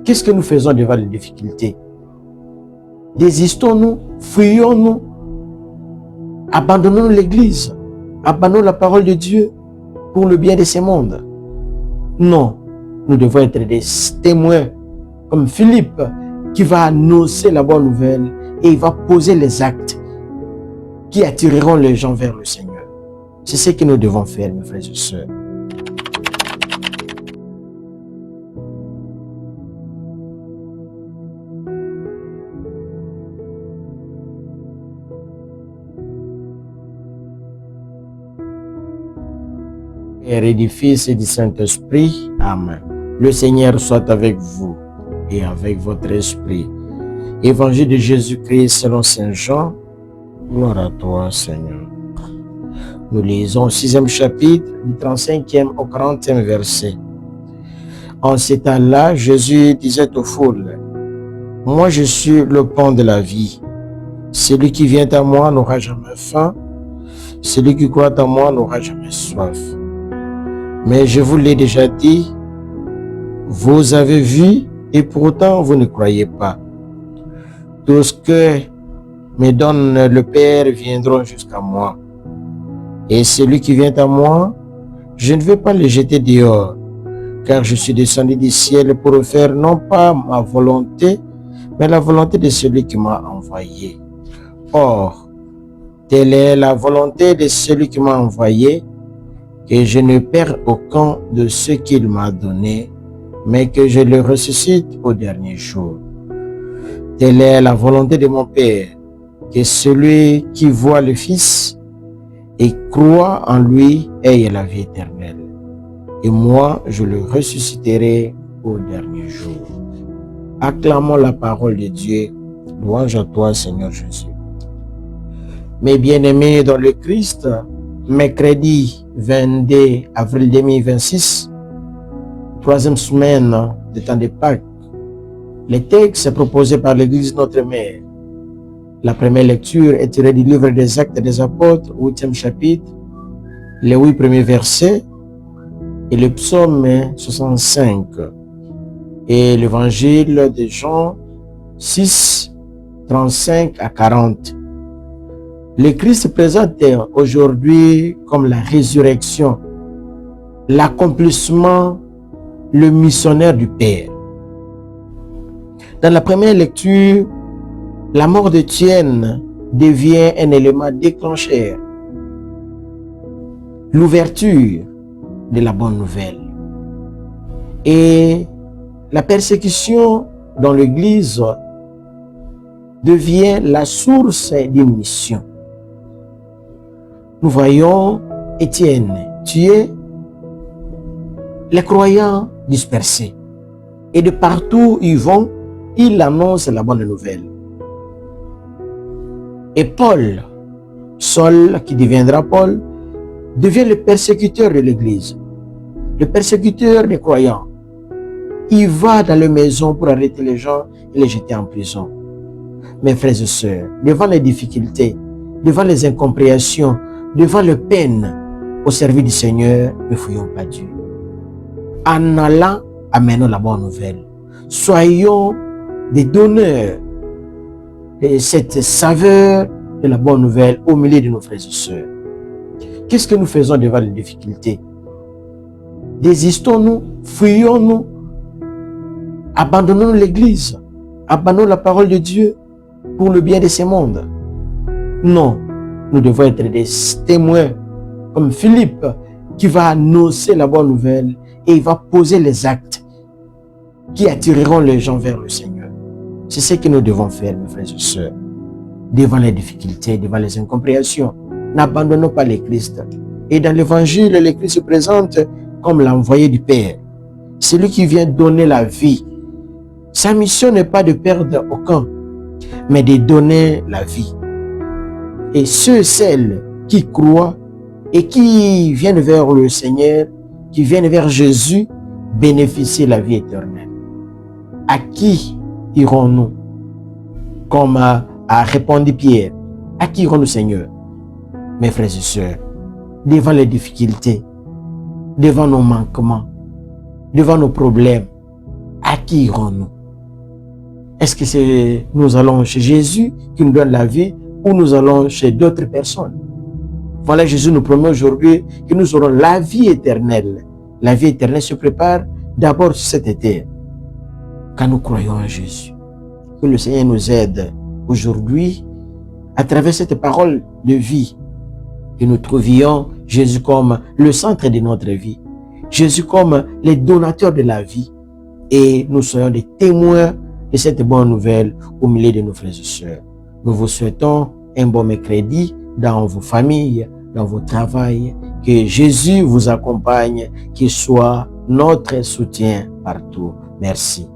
Qu'est-ce que nous faisons devant les difficultés? Désistons-nous? Fuyons-nous? Abandonnons l'Église? Abandonnons la parole de Dieu pour le bien de ce monde? Non, nous devons être des témoins comme Philippe qui va annoncer la bonne nouvelle et il va poser les actes qui attireront les gens vers le Seigneur. C'est ce que nous devons faire, mes frères et sœurs. Père et du Fils et du Saint-Esprit. Amen. Le Seigneur soit avec vous et avec votre esprit. Évangile de Jésus-Christ selon Saint Jean. Gloire à toi, Seigneur. Nous lisons au 6e chapitre, du 35e au 40e verset. En ces temps-là, Jésus disait aux foules, « Moi, je suis le pain de la vie. Celui qui vient à moi n'aura jamais faim. Celui qui croit en moi n'aura jamais soif. Mais je vous l'ai déjà dit, vous avez vu et pourtant vous ne croyez pas. Tout ce que me donne le Père viendront jusqu'à moi. Et celui qui vient à moi, je ne vais pas le jeter dehors, car je suis descendu du ciel pour faire non pas ma volonté, mais la volonté de celui qui m'a envoyé. Or, telle est la volonté de celui qui m'a envoyé, que je ne perds aucun de ce qu'il m'a donné, mais que je le ressuscite au dernier jour. Telle est la volonté de mon Père, que celui qui voit le Fils et croit en lui ait la vie éternelle. Et moi, je le ressusciterai au dernier jour. Acclamons la parole de Dieu. Louange à toi, Seigneur Jésus. Mes bien-aimés dans le Christ, mercredi 22 avril 2026, troisième semaine de temps de Pâques, le texte proposé par l'Église Notre Mère. La première lecture est tirée du livre des Actes des Apôtres, 8e chapitre, les 8 premiers versets, et le psaume 65, et l'évangile de Jean 6, 35 à 40. Le Christ présente aujourd'hui comme la résurrection, l'accomplissement, le missionnaire du Père. Dans la première lecture, la mort d'Étienne devient un élément déclencheur, l'ouverture de la bonne nouvelle. Et la persécution dans l'Église devient la source d'une mission. Nous voyons Étienne tué, les croyants dispersés. Et de partout où ils vont, ils annoncent la bonne nouvelle. Et Paul, Saul, qui deviendra Paul, devient le persécuteur de l'Église, le persécuteur des croyants. Il va dans les maisons pour arrêter les gens et les jeter en prison. Mes frères et sœurs, devant les difficultés, devant les incompréhensions, devant les peines au service du Seigneur, ne fuyons pas Dieu. En allant, amenons la bonne nouvelle. Soyons des donneurs de cette saveur de la bonne nouvelle au milieu de nos frères et sœurs. Qu'est-ce que nous faisons devant les difficultés? Désistons-nous? Fuyons-nous? Abandonnons l'Église? Abandonnons la parole de Dieu pour le bien de ce monde? Non, nous devons être des témoins comme Philippe qui va annoncer la bonne nouvelle et il va poser les actes qui attireront les gens vers le Seigneur. C'est ce que nous devons faire, mes frères et sœurs. Devant les difficultés, devant les incompréhensions, n'abandonnons pas le Christ. Et dans l'Évangile, le Christ se présente comme l'envoyé du Père, celui qui vient donner la vie. Sa mission n'est pas de perdre aucun, mais de donner la vie. Et ceux, celles qui croient et qui viennent vers le Seigneur, qui viennent vers Jésus, bénéficient de la vie éternelle. À qui irons-nous? Comme a répondu Pierre, à qui irons-nous, Seigneur? Mes frères et sœurs, devant les difficultés, devant nos manquements, devant nos problèmes, à à qui irons-nous? Est-ce que nous allons chez Jésus qui nous donne la vie ou nous allons chez d'autres personnes? Voilà, Jésus nous promet aujourd'hui que nous aurons la vie éternelle. La vie éternelle se prépare d'abord sur cette terre, quand nous croyons en Jésus. Que le Seigneur nous aide aujourd'hui à travers cette parole de vie, que nous trouvions Jésus comme le centre de notre vie, Jésus comme le donateur de la vie, et nous soyons des témoins de cette bonne nouvelle au milieu de nos frères et sœurs. Nous vous souhaitons un bon mercredi dans vos familles, dans vos travails, que Jésus vous accompagne, qu'il soit notre soutien partout. Merci.